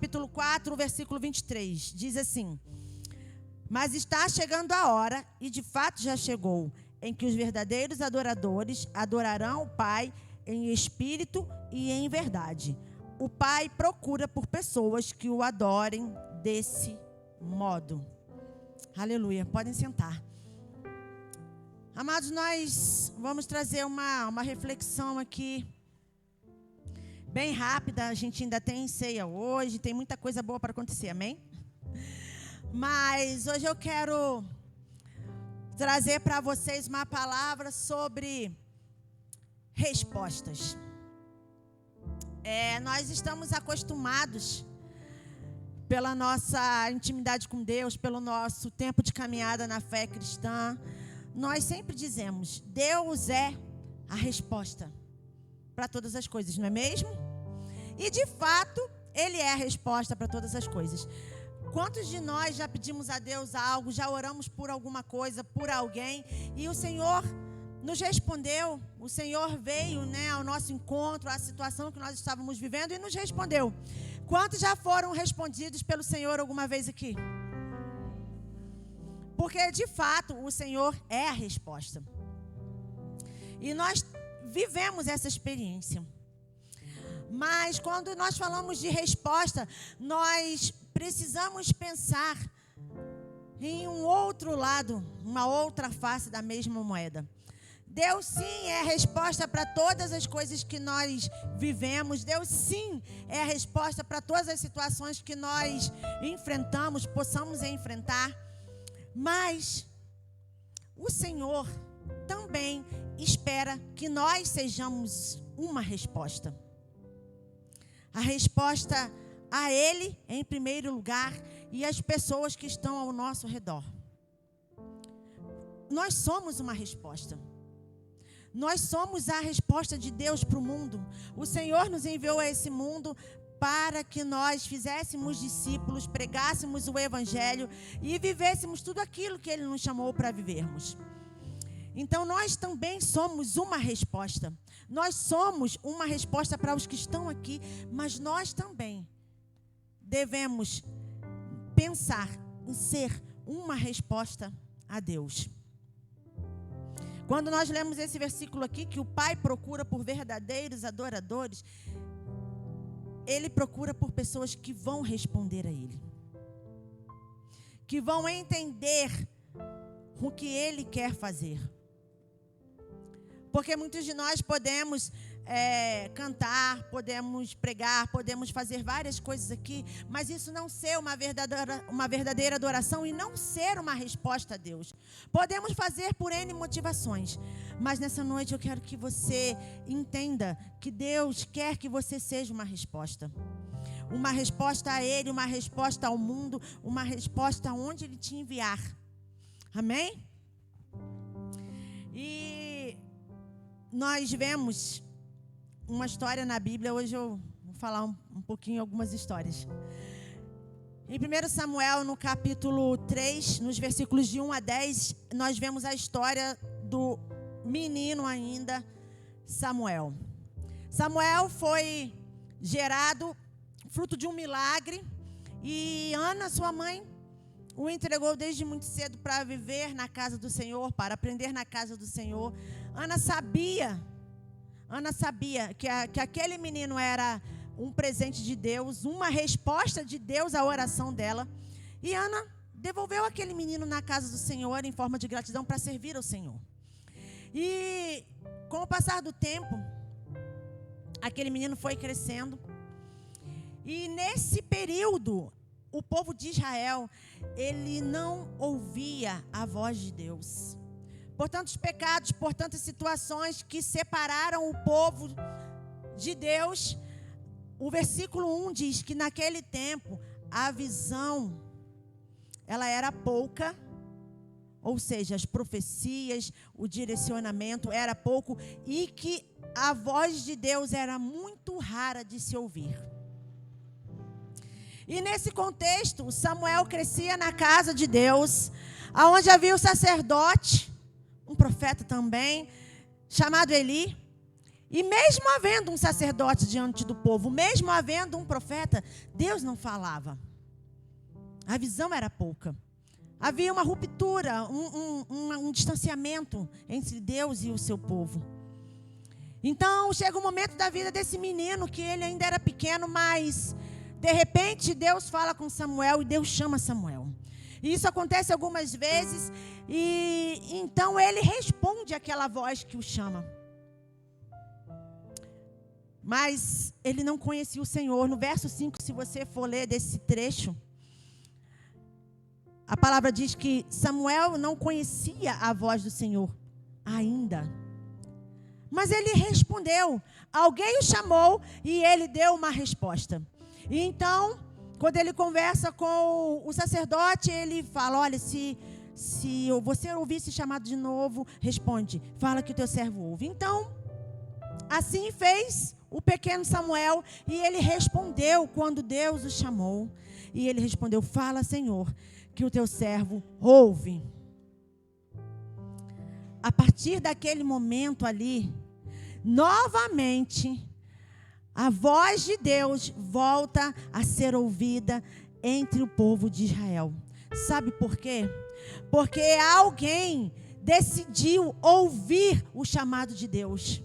capítulo 4, versículo 23. Diz assim: mas está chegando a hora, e de fato já chegou, em que os verdadeiros adoradores adorarão o Pai em espírito e em verdade. O Pai procura por pessoas que o adorem desse modo. Aleluia. Podem sentar. Amados, nós vamos trazer uma reflexão aqui, bem rápida. A gente ainda tem ceia hoje, tem muita coisa boa para acontecer, amém? Mas hoje eu quero trazer para vocês uma palavra sobre respostas. Nós estamos acostumados, pela nossa intimidade com Deus, pelo nosso tempo de caminhada na fé cristã, nós sempre dizemos: Deus é a resposta para todas as coisas, não é mesmo? E de fato, Ele é a resposta para todas as coisas. Quantos de nós já pedimos a Deus algo, já oramos por alguma coisa, por alguém, e o Senhor nos respondeu? O Senhor veio, ao nosso encontro, à situação que nós estávamos vivendo, e nos respondeu. Quantos já foram respondidos pelo Senhor alguma vez aqui? Porque, de fato, o Senhor é a resposta. E nós vivemos essa experiência. Mas, quando nós falamos de resposta, nós precisamos pensar em um outro lado, uma outra face da mesma moeda. Deus, sim, é a resposta para todas as coisas que nós vivemos. Deus, sim, é a resposta para todas as situações que nós enfrentamos, possamos enfrentar. Mas o Senhor também espera que nós sejamos uma resposta. A resposta a Ele, em primeiro lugar, e às pessoas que estão ao nosso redor. Nós somos uma resposta. Nós somos a resposta de Deus para o mundo. O Senhor nos enviou a esse mundo para que nós fizéssemos discípulos, pregássemos o Evangelho e vivêssemos tudo aquilo que Ele nos chamou para vivermos. Então, nós também somos uma resposta. Nós somos uma resposta para os que estão aqui, mas nós também devemos pensar em ser uma resposta a Deus. Quando nós lemos esse versículo aqui, que o Pai procura por verdadeiros adoradores, Ele procura por pessoas que vão responder a Ele, que vão entender o que Ele quer fazer. Porque muitos de nós podemos cantar, podemos pregar, podemos fazer várias coisas aqui, mas isso não ser uma verdadeira adoração e não ser uma resposta a Deus. Podemos fazer por N motivações, mas nessa noite eu quero que você entenda que Deus quer que você seja uma resposta. Uma resposta a Ele, uma resposta ao mundo, uma resposta aonde Ele te enviar. Amém? E nós vemos uma história na Bíblia. Hoje eu vou falar um pouquinho, algumas histórias. Em 1 Samuel, no capítulo 3, nos versículos de 1 a 10, nós vemos a história do menino ainda, Samuel. Samuel foi gerado fruto de um milagre, e Ana, sua mãe, o entregou desde muito cedo para viver na casa do Senhor, para aprender na casa do Senhor. Ana sabia que aquele menino era um presente de Deus, uma resposta de Deus à oração dela. E Ana devolveu aquele menino na casa do Senhor em forma de gratidão para servir ao Senhor. E com o passar do tempo, aquele menino foi crescendo. E nesse período, o povo de Israel, ele não ouvia a voz de Deus. Por tantos pecados, por tantas situações que separaram o povo de Deus, o versículo 1 diz que naquele tempo a visão, ela era pouca, ou seja, as profecias, o direcionamento era pouco, e que a voz de Deus era muito rara de se ouvir. E nesse contexto, Samuel crescia na casa de Deus, onde havia o sacerdote, um profeta também, chamado Eli. E mesmo havendo um sacerdote diante do povo, mesmo havendo um profeta, Deus não falava. A visão era pouca. Havia uma ruptura, um distanciamento entre Deus e o seu povo. Então, chega um momento da vida desse menino que ele ainda era pequeno, mas de repente Deus fala com Samuel e Deus chama Samuel. E isso acontece algumas vezes e então ele responde àquela voz que o chama. Mas ele não conhecia o Senhor. No verso 5, se você for ler desse trecho, a palavra diz que Samuel não conhecia a voz do Senhor ainda. Mas ele respondeu. Alguém o chamou e ele deu uma resposta. E então, quando ele conversa com o sacerdote, ele fala, olha, se você ouvir esse chamado de novo, responde, fala que o teu servo ouve. Então, assim fez o pequeno Samuel e ele respondeu quando Deus o chamou. E ele respondeu, fala, Senhor, que o teu servo ouve. A partir daquele momento ali, novamente, a voz de Deus volta a ser ouvida entre o povo de Israel. Sabe por quê? Porque alguém decidiu ouvir o chamado de Deus.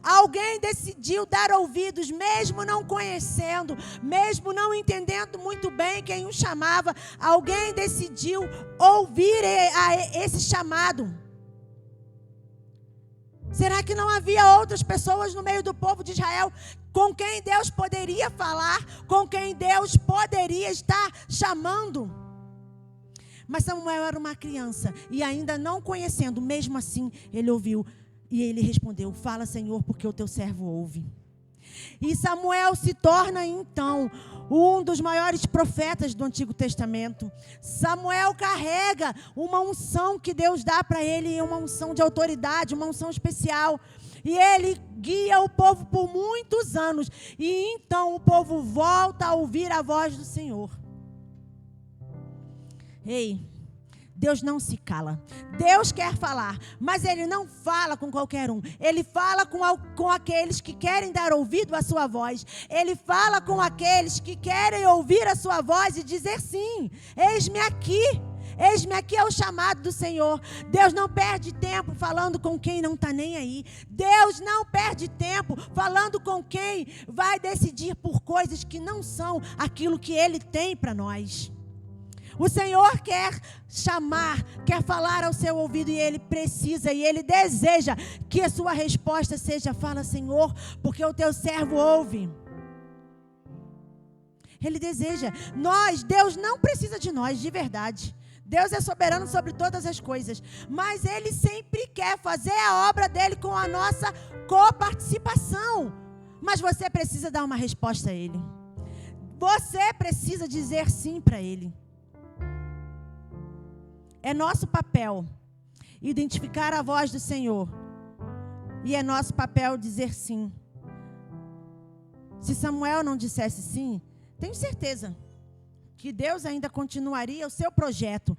Alguém decidiu dar ouvidos, mesmo não conhecendo, mesmo não entendendo muito bem quem o chamava. Alguém decidiu ouvir esse chamado. Será que não havia outras pessoas no meio do povo de Israel com quem Deus poderia falar, com quem Deus poderia estar chamando? Mas Samuel era uma criança e ainda não conhecendo, mesmo assim ele ouviu. E ele respondeu, fala, Senhor, porque o teu servo ouve. E Samuel se torna, então, um dos maiores profetas do Antigo Testamento. Samuel carrega uma unção que Deus dá para ele, uma unção de autoridade, uma unção especial. E ele guia o povo por muitos anos. E então o povo volta a ouvir a voz do Senhor. Ei, Deus não se cala. Deus quer falar, mas Ele não fala com qualquer um. Ele fala com aqueles que querem dar ouvido à sua voz. Ele fala com aqueles que querem ouvir a sua voz e dizer sim, eis-me aqui. Eis-me aqui é o chamado do Senhor. Deus não perde tempo falando com quem não está nem aí. Deus não perde tempo falando com quem vai decidir por coisas que não são aquilo que Ele tem para nós. O Senhor quer chamar, quer falar ao seu ouvido e Ele precisa e Ele deseja que a sua resposta seja, fala, Senhor, porque o teu servo ouve. Ele deseja. Deus não precisa de nós, de verdade. Deus é soberano sobre todas as coisas, mas Ele sempre quer fazer a obra dEle com a nossa coparticipação. Mas você precisa dar uma resposta a Ele. Você precisa dizer sim para Ele. É nosso papel identificar a voz do Senhor. E é nosso papel dizer sim. Se Samuel não dissesse sim, tenho certeza que Deus ainda continuaria o seu projeto.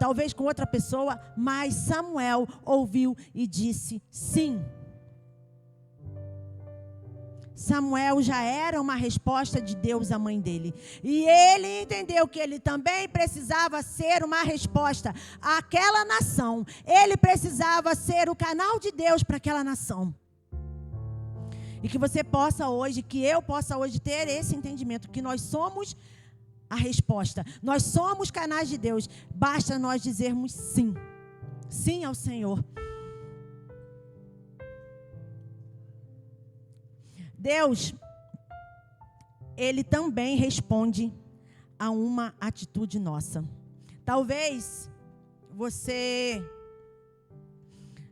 Talvez com outra pessoa, mas Samuel ouviu e disse sim. Samuel já era uma resposta de Deus à mãe dele. E ele entendeu que ele também precisava ser uma resposta àquela nação. Ele precisava ser o canal de Deus para aquela nação. E que você possa hoje, que eu possa hoje ter esse entendimento, que nós somos a resposta. Nós somos canais de Deus. Basta nós dizermos sim. Sim ao Senhor. Deus, Ele também responde a uma atitude nossa. Talvez você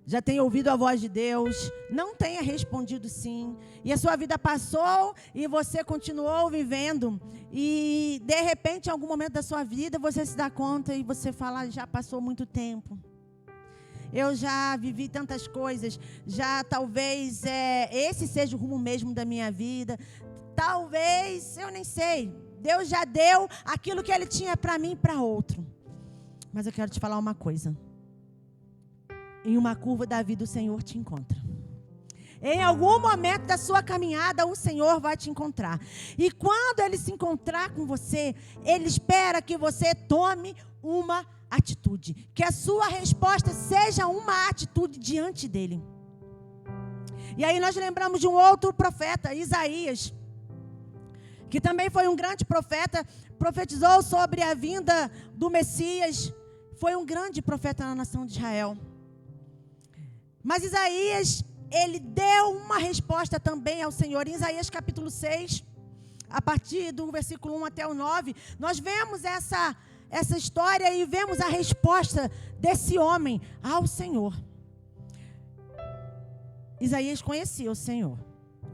já tenha ouvido a voz de Deus, não tenha respondido sim, e a sua vida passou e você continuou vivendo, e de repente, em algum momento da sua vida, você se dá conta e você fala, já passou muito tempo. Eu já vivi tantas coisas, já talvez esse seja o rumo mesmo da minha vida. Talvez, eu nem sei, Deus já deu aquilo que Ele tinha para mim e para outro. Mas eu quero te falar uma coisa. Em uma curva da vida o Senhor te encontra. Em algum momento da sua caminhada, o Senhor vai te encontrar. E quando Ele se encontrar com você, Ele espera que você tome uma atitude. Que a sua resposta seja uma atitude diante dEle. E aí nós lembramos de um outro profeta, Isaías, que também foi um grande profeta, profetizou sobre a vinda do Messias. Foi um grande profeta na nação de Israel. Mas Isaías, ele deu uma resposta também ao Senhor. Em Isaías capítulo 6, a partir do versículo 1 até o 9, nós vemos essa história e vemos a resposta desse homem ao Senhor. Isaías conhecia o Senhor.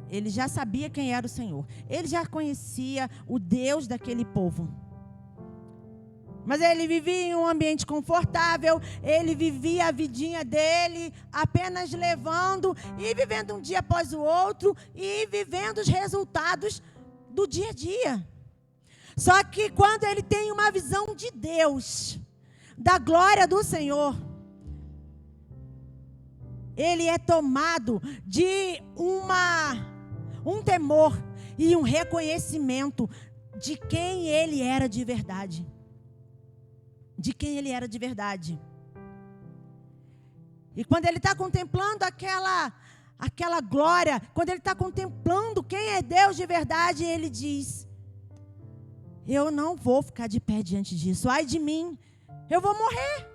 Ele já sabia quem era o Senhor. Ele já conhecia o Deus daquele povo. Mas ele vivia em um ambiente confortável, ele vivia a vidinha dele, apenas levando e vivendo um dia após o outro e vivendo os resultados do dia a dia. Só que quando ele tem uma visão de Deus, da glória do Senhor, ele é tomado de um temor e um reconhecimento de quem ele era de verdade. De quem ele era de verdade. E quando ele está contemplando aquela glória, quando ele está contemplando quem é Deus de verdade, ele diz: eu não vou ficar de pé diante disso. Ai de mim, eu vou morrer.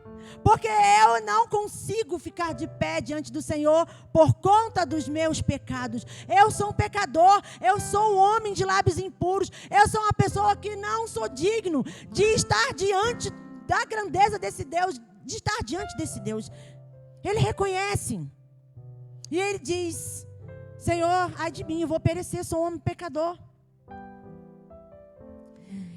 Porque eu não consigo ficar de pé diante do Senhor por conta dos meus pecados. Eu sou um pecador, eu sou um homem de lábios impuros, eu sou uma pessoa que não sou digno de estar diante da grandeza desse Deus, de estar diante desse Deus. Ele reconhece. E ele diz: Senhor, ai de mim, eu vou perecer, sou um homem pecador.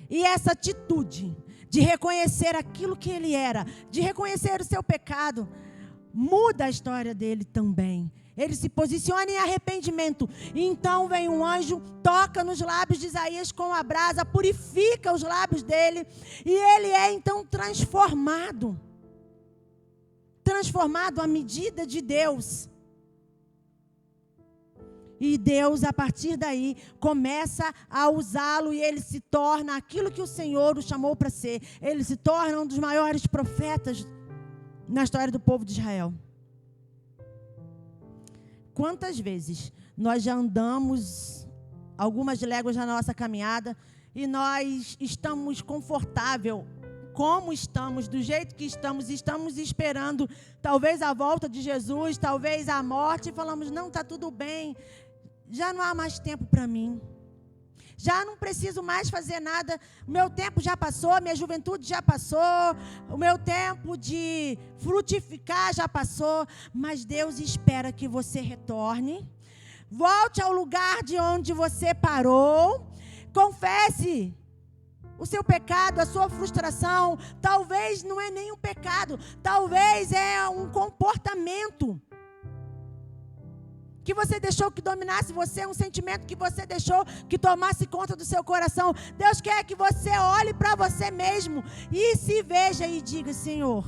E essa atitude de reconhecer aquilo que ele era, de reconhecer o seu pecado, muda a história dele também. Ele se posiciona em arrependimento. E então vem um anjo, toca nos lábios de Isaías com a brasa, purifica os lábios dele. E ele é então transformado. Transformado à medida de Deus. E Deus, a partir daí, começa a usá-lo e ele se torna aquilo que o Senhor o chamou para ser. Ele se torna um dos maiores profetas na história do povo de Israel. Quantas vezes nós já andamos algumas léguas na nossa caminhada e nós estamos confortável, como estamos, do jeito que estamos esperando talvez a volta de Jesus, talvez a morte, e falamos: não, está tudo bem, já não há mais tempo para mim. Já não preciso mais fazer nada, o meu tempo já passou, minha juventude já passou, o meu tempo de frutificar já passou. Mas Deus espera que você retorne, volte ao lugar de onde você parou, confesse o seu pecado, a sua frustração. Talvez não é nem um pecado, talvez é um comportamento que você deixou que dominasse você, um sentimento que você deixou que tomasse conta do seu coração. Deus quer que você olhe para você mesmo e se veja e diga: Senhor,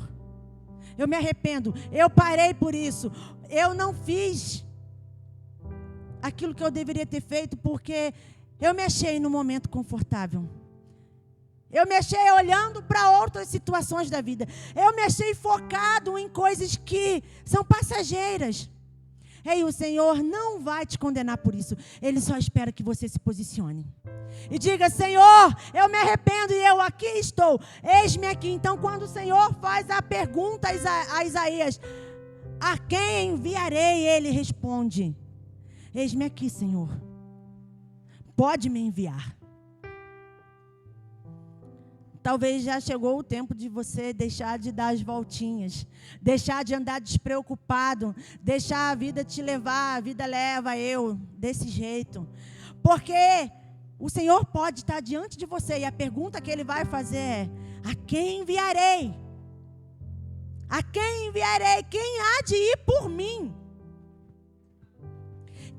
eu me arrependo, eu parei por isso, eu não fiz aquilo que eu deveria ter feito porque eu me achei no momento confortável. Eu me achei olhando para outras situações da vida. Eu me achei focado em coisas que são passageiras. E o Senhor não vai te condenar por isso. Ele só espera que você se posicione e diga: Senhor, eu me arrependo e eu aqui estou, eis-me aqui. Então, quando o Senhor faz a pergunta a Isaías: a quem enviarei? Ele responde: eis-me aqui, Senhor, pode me enviar. Talvez já chegou o tempo de você deixar de dar as voltinhas, deixar de andar despreocupado, deixar a vida te levar, a vida leva eu, desse jeito. Porque o Senhor pode estar diante de você e a pergunta que Ele vai fazer é: a quem enviarei? A quem enviarei? Quem há de ir por mim?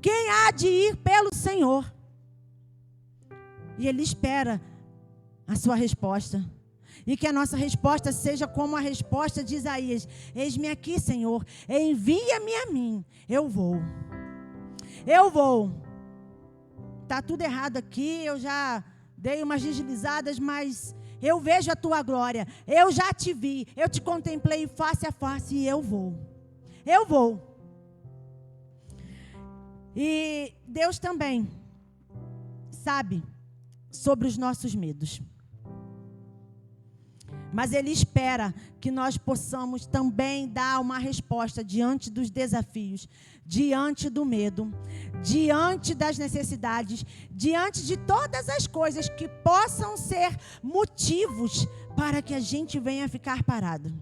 Quem há de ir pelo Senhor? E Ele espera a sua resposta. E que a nossa resposta seja como a resposta de Isaías: eis-me aqui, Senhor, envia-me a mim, eu vou. eu vou. Está tudo errado aqui, eu já dei umas deslizadas, mas eu vejo a tua glória. Eu já te vi, eu te contemplei face a face e eu vou. Eu vou. E Deus também sabe sobre os nossos medos. Mas Ele espera que nós possamos também dar uma resposta diante dos desafios, diante do medo, diante das necessidades, diante de todas as coisas que possam ser motivos para que a gente venha ficar parado.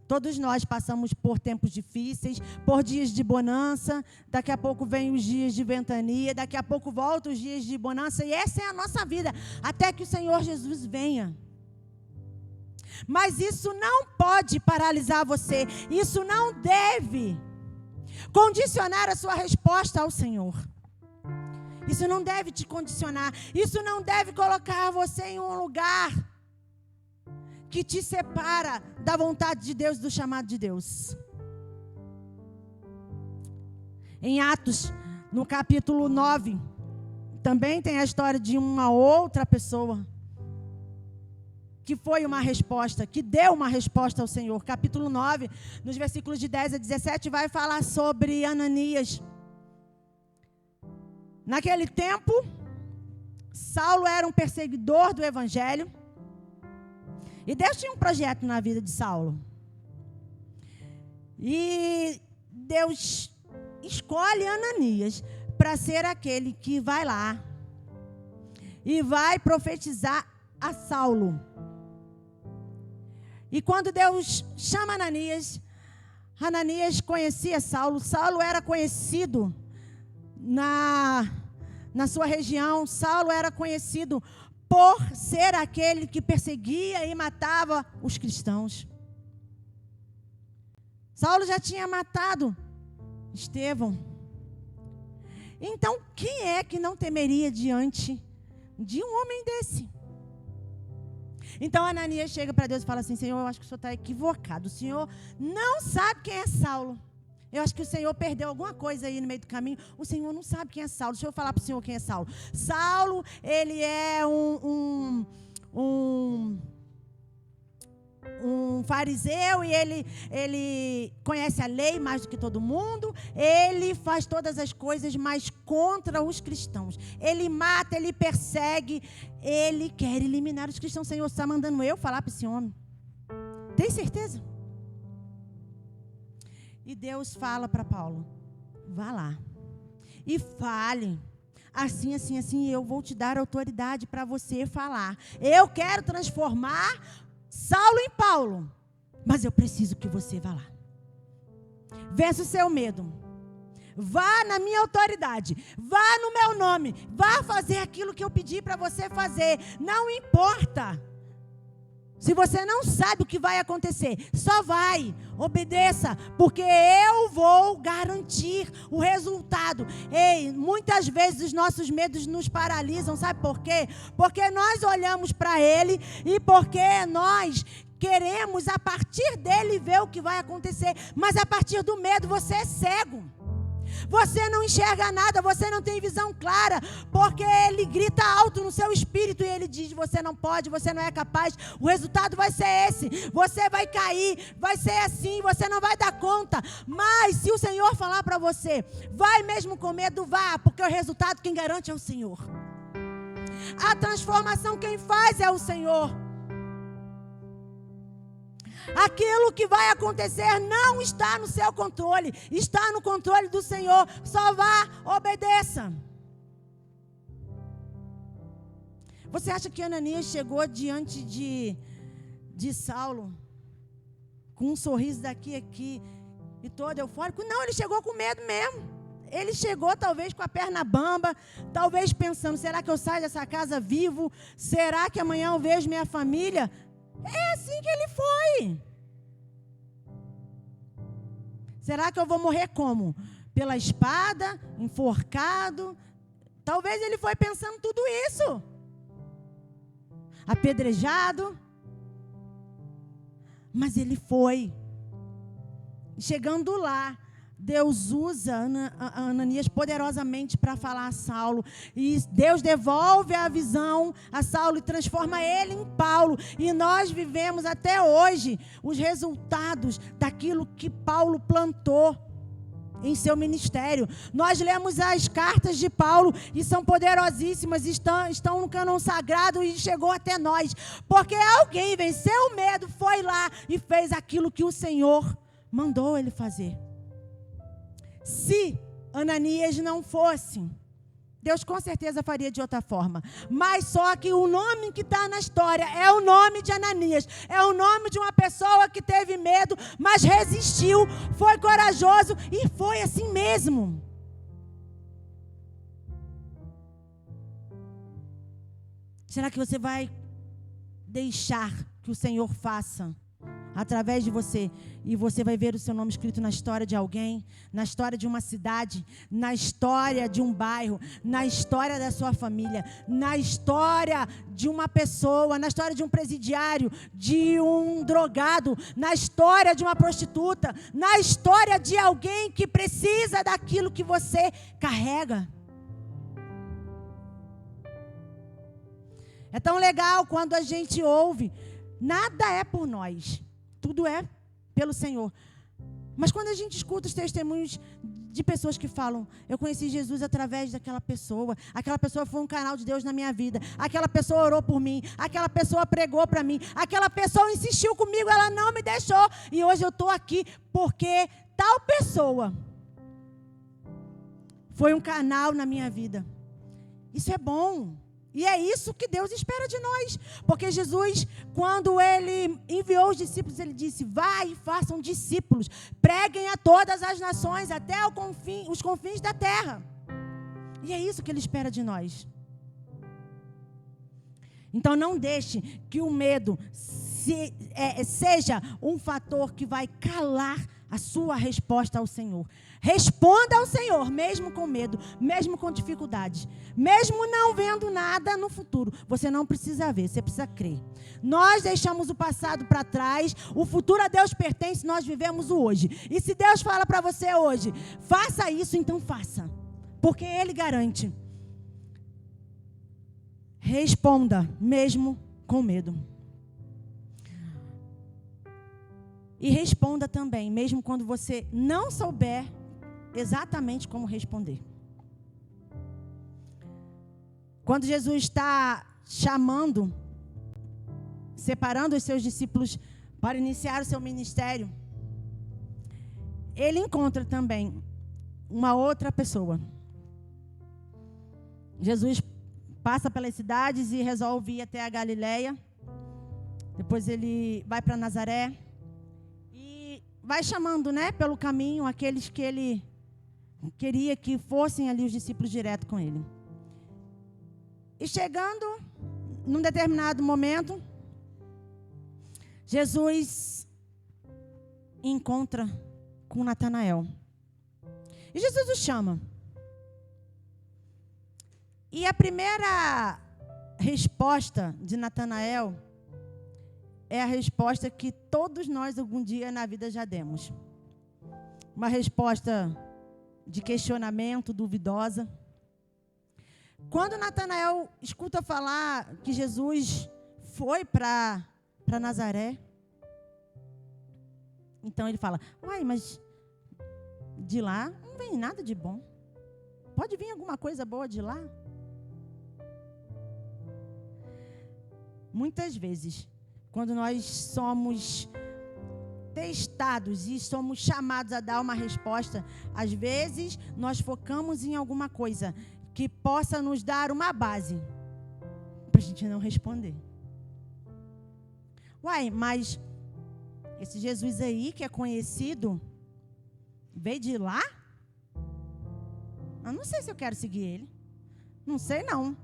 Todos nós passamos por tempos difíceis, por dias de bonança, daqui a pouco vem os dias de ventania, daqui a pouco voltam os dias de bonança, e essa é a nossa vida, até que o Senhor Jesus venha. Mas isso não pode paralisar você, isso não deve condicionar a sua resposta ao Senhor. Isso não deve te condicionar, isso não deve colocar você em um lugar que te separa da vontade de Deus, do chamado de Deus. Em Atos, no capítulo 9, também tem a história de uma outra pessoa que foi uma resposta, que deu uma resposta ao Senhor. Capítulo 9, nos versículos de 10 a 17, vai falar sobre Ananias. Naquele tempo, Saulo era um perseguidor do evangelho. E Deus tinha um projeto na vida de Saulo. E Deus escolhe Ananias para ser aquele que vai lá e vai profetizar a Saulo. E quando Deus chama Ananias, Ananias conhecia Saulo. Saulo era conhecido na sua região. Saulo era conhecido por ser aquele que perseguia e matava os cristãos. Saulo já tinha matado Estevão. Então, quem é que não temeria diante de um homem desse? Então, Ananias chega para Deus e fala assim: Senhor, eu acho que o Senhor está equivocado. O Senhor não sabe quem é Saulo. Eu acho que o Senhor perdeu alguma coisa aí no meio do caminho. O Senhor não sabe quem é Saulo. Deixa eu falar para o Senhor quem é Saulo. Saulo, ele é um fariseu e ele conhece a lei mais do que todo mundo. Ele faz todas as coisas, mas contra os cristãos. Ele mata, ele persegue, ele quer eliminar os cristãos. O Senhor está mandando eu falar para esse homem. Tem certeza? E Deus fala para Paulo: vá lá e fale, assim, assim, assim, eu vou te dar autoridade para você falar. Eu quero transformar Saulo em Paulo, mas eu preciso que você vá lá. Vença o seu medo. Vá na minha autoridade, vá no meu nome, vá fazer aquilo que eu pedi para você fazer. Não importa se você não sabe o que vai acontecer, só vai, obedeça, porque eu vou garantir o resultado. Ei, muitas vezes os nossos medos nos paralisam, sabe por quê? Porque nós olhamos para ele e porque nós queremos a partir dele ver o que vai acontecer, mas a partir do medo você é cego. Você não enxerga nada, você não tem visão clara, porque ele grita alto no seu espírito e ele diz: você não pode, você não é capaz, o resultado vai ser esse, você vai cair, vai ser assim, você não vai dar conta. Mas se o Senhor falar para você, vai mesmo com medo, vá, porque o resultado quem garante é o Senhor. A transformação quem faz é o Senhor. Aquilo que vai acontecer não está no seu controle, está no controle do Senhor. Só vá, obedeça. Você acha que Ananias chegou diante de Saulo com um sorriso daqui a aqui e todo eufórico? Não, ele chegou com medo mesmo. Ele chegou talvez com a perna bamba, talvez pensando: será que eu saio dessa casa vivo? Será que amanhã eu vejo minha família? É assim que ele foi. Será que eu vou morrer como? Pela espada, enforcado? Talvez ele foi pensando tudo isso. Apedrejado. Mas ele foi. Chegando lá, Deus usa Ananias poderosamente para falar a Saulo. E Deus devolve a visão a Saulo e transforma ele em Paulo. E nós vivemos até hoje os resultados daquilo que Paulo plantou em seu ministério. Nós lemos as cartas de Paulo e são poderosíssimas, estão no cânon sagrado e chegou até nós. Porque alguém venceu o medo, foi lá e fez aquilo que o Senhor mandou ele fazer. Se Ananias não fosse, Deus com certeza faria de outra forma. Mas só que o nome que está na história é o nome de Ananias. É o nome de uma pessoa que teve medo, mas resistiu, foi corajoso e foi assim mesmo. Será que você vai deixar que o Senhor faça através de você, e você vai ver o seu nome escrito na história de alguém, na história de uma cidade, na história de um bairro, na história da sua família, na história de uma pessoa, na história de um presidiário, de um drogado, na história de uma prostituta, na história de alguém que precisa daquilo que você carrega. É tão legal quando a gente ouve, nada é por nós. Tudo é pelo Senhor. Mas quando a gente escuta os testemunhos de pessoas que falam, eu conheci Jesus através daquela pessoa, aquela pessoa foi um canal de Deus na minha vida, aquela pessoa orou por mim, aquela pessoa pregou para mim, aquela pessoa insistiu comigo, ela não me deixou, e hoje eu estou aqui porque tal pessoa foi um canal na minha vida. Isso é bom. E é isso que Deus espera de nós. Porque Jesus, quando Ele enviou os discípulos, Ele disse, vai e façam discípulos. Preguem a todas as nações, até os confins da terra. E é isso que Ele espera de nós. Então não deixe que o medo seja um fator que vai calar a sua resposta ao Senhor. Responda ao Senhor, mesmo com medo, mesmo com dificuldades, mesmo não vendo nada no futuro. Você não precisa ver, você precisa crer. Nós deixamos o passado para trás, o futuro a Deus pertence, nós vivemos o hoje. E se Deus fala para você hoje, faça isso, então faça, porque Ele garante. Responda, mesmo com medo. E responda também, mesmo quando você não souber exatamente como responder. Quando Jesus está chamando, separando os seus discípulos para iniciar o seu ministério, Ele encontra também uma outra pessoa. Jesus passa pelas cidades e resolve ir até a Galileia. Depois Ele vai para Nazaré. Vai chamando, pelo caminho, aqueles que Ele queria que fossem ali os discípulos direto com Ele. E chegando, num determinado momento, Jesus encontra com Natanael. E Jesus o chama. E a primeira resposta de Natanael é a resposta que todos nós algum dia na vida já demos. Uma resposta de questionamento, duvidosa. Quando Natanael escuta falar que Jesus foi para Nazaré, então ele fala, uai, mas de lá não vem nada de bom. Pode vir alguma coisa boa de lá? Muitas vezes, quando nós somos testados e somos chamados a dar uma resposta, às vezes nós focamos em alguma coisa que possa nos dar uma base para a gente não responder. Uai, mas esse Jesus aí que é conhecido, veio de lá? Eu não sei se eu quero seguir ele. Não sei não.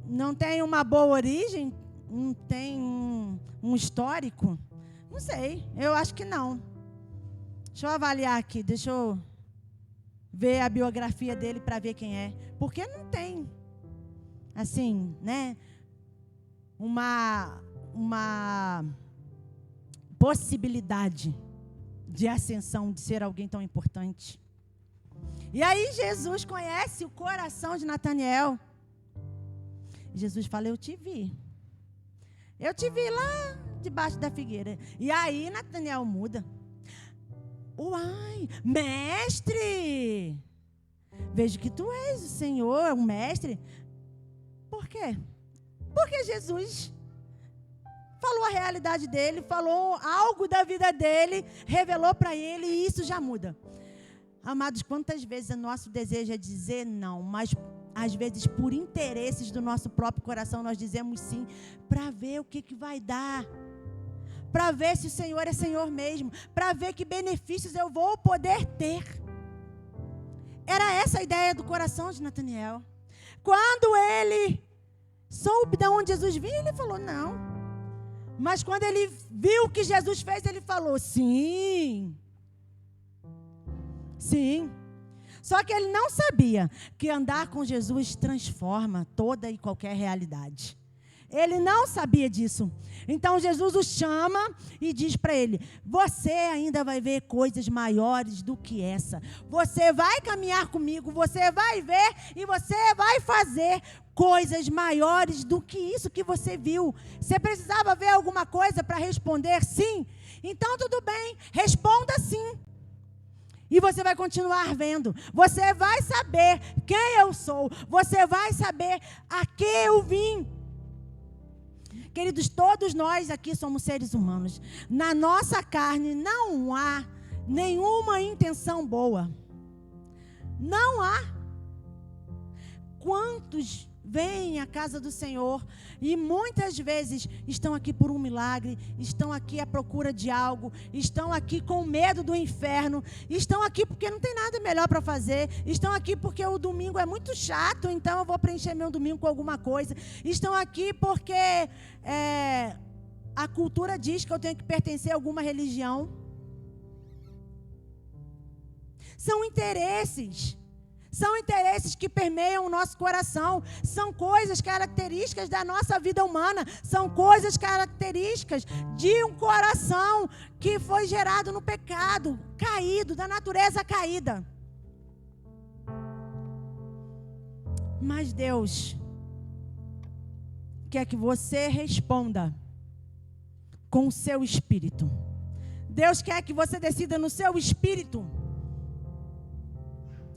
Não tem uma boa origem? Não tem um histórico? Não sei, eu acho que não. Deixa eu avaliar aqui, deixa eu ver a biografia dele para ver quem é. Porque não tem, assim, uma possibilidade de ascensão, de ser alguém tão importante. E aí Jesus conhece o coração de Natanael. Jesus fala, eu te vi. Eu te vi lá debaixo da figueira. E aí Natanael muda. Uai, mestre! Vejo que tu és o Senhor, o mestre. Por quê? Porque Jesus falou a realidade dele, falou algo da vida dele, revelou para ele e isso já muda. Amados, quantas vezes o nosso desejo é dizer não, mas às vezes por interesses do nosso próprio coração nós dizemos sim, para ver o que vai dar. Para ver se o Senhor é Senhor mesmo, para ver que benefícios eu vou poder ter. Era essa a ideia do coração de Natanael. Quando ele soube de onde Jesus vinha, ele falou não. Mas quando ele viu o que Jesus fez, ele falou sim. Sim. Só que ele não sabia que andar com Jesus transforma toda e qualquer realidade. Ele não sabia disso. Então Jesus o chama e diz para ele, você ainda vai ver coisas maiores do que essa. Você vai caminhar comigo, você vai ver e você vai fazer coisas maiores do que isso que você viu. Você precisava ver alguma coisa para responder sim? Então tudo bem, responda sim. E você vai continuar vendo. Você vai saber quem eu sou. Você vai saber a que eu vim. Queridos, todos nós aqui somos seres humanos. Na nossa carne não há nenhuma intenção boa. Não há. Quantos vêm à casa do Senhor e muitas vezes estão aqui por um milagre, estão aqui à procura de algo, estão aqui com medo do inferno, estão aqui porque não tem nada melhor para fazer, estão aqui porque o domingo é muito chato, então eu vou preencher meu domingo com alguma coisa, estão aqui porque a cultura diz que eu tenho que pertencer a alguma religião. São interesses. São interesses que permeiam o nosso coração. São coisas características da nossa vida humana. São coisas características de um coração que foi gerado no pecado, caído, da natureza caída. Mas Deus quer que você responda com o seu espírito. Deus quer que você decida no seu espírito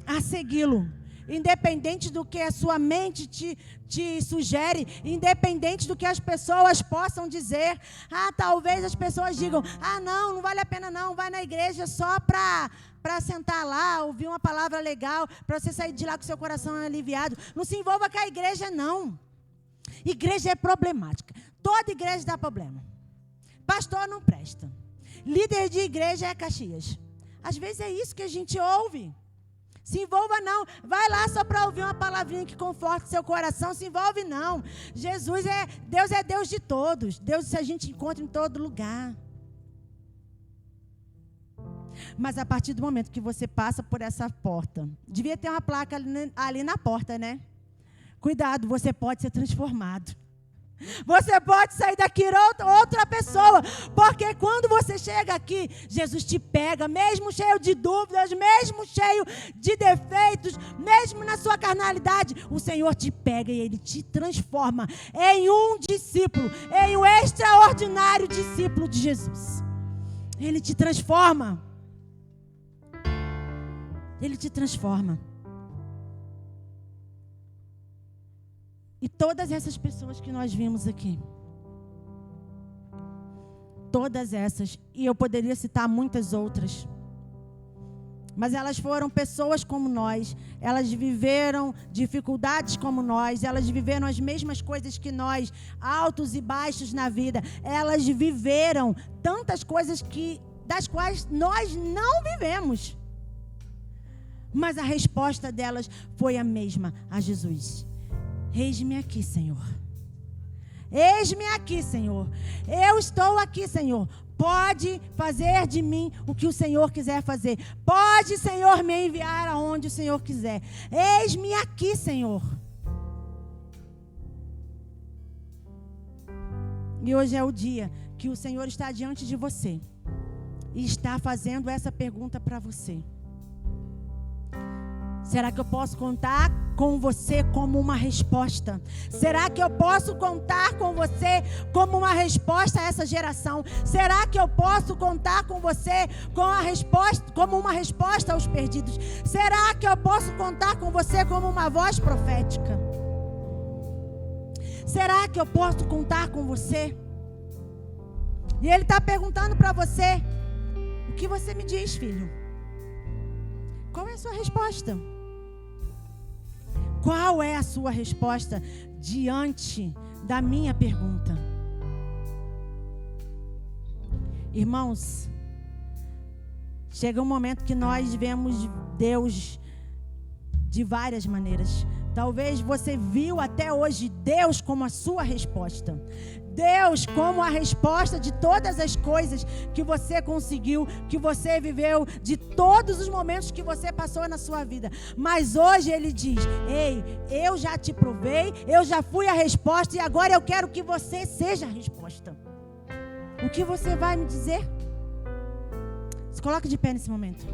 a segui-lo, independente do que a sua mente te sugere, independente do que as pessoas possam dizer. Talvez as pessoas digam, não vale a pena não, vai na igreja só para sentar lá, ouvir uma palavra legal, para você sair de lá com seu coração aliviado. Não se envolva com a igreja não. Igreja é problemática, toda igreja dá problema. Pastor não presta, líder de igreja é Caxias. Às vezes é isso que a gente ouve. Se envolva não, vai lá só para ouvir uma palavrinha que conforte seu coração, se envolve não. Deus é Deus de todos, Deus a gente encontra em todo lugar. Mas a partir do momento que você passa por essa porta, devia ter uma placa ali na porta, né? Cuidado, você pode ser transformado. Você pode sair daqui outra pessoa, porque quando você chega aqui, Jesus te pega, mesmo cheio de dúvidas, mesmo cheio de defeitos, mesmo na sua carnalidade, o Senhor te pega e Ele te transforma em um discípulo, em um extraordinário discípulo de Jesus. Ele te transforma. Ele te transforma. E todas essas pessoas que nós vimos aqui, todas essas, e eu poderia citar muitas outras, mas elas foram pessoas como nós, elas viveram dificuldades como nós, elas viveram as mesmas coisas que nós, altos e baixos na vida, elas viveram tantas coisas das quais nós não vivemos. Mas a resposta delas foi a mesma, a Jesus. Eis-me aqui, Senhor. Eis-me aqui, Senhor. Eu estou aqui, Senhor. Pode fazer de mim o que o Senhor quiser fazer. Pode, Senhor, me enviar aonde o Senhor quiser. Eis-me aqui, Senhor. E hoje é o dia que o Senhor está diante de você, e está fazendo essa pergunta para você. Será que eu posso contar com você como uma resposta? Será que eu posso contar com você como uma resposta a essa geração? Será que eu posso contar com você como uma resposta aos perdidos? Será que eu posso contar com você como uma voz profética? Será que eu posso contar com você? E ele está perguntando para você: o que você me diz, filho? Qual é a sua resposta? Qual é a sua resposta diante da minha pergunta? Irmãos, chega um momento que nós vemos Deus de várias maneiras. Talvez você viu até hoje Deus como a sua resposta. Deus como a resposta de todas as coisas que você conseguiu, que você viveu, de todos os momentos que você passou na sua vida. Mas hoje Ele diz: ei, eu já te provei, eu já fui a resposta e agora eu quero que você seja a resposta. O que você vai me dizer? Se coloque de pé nesse momento.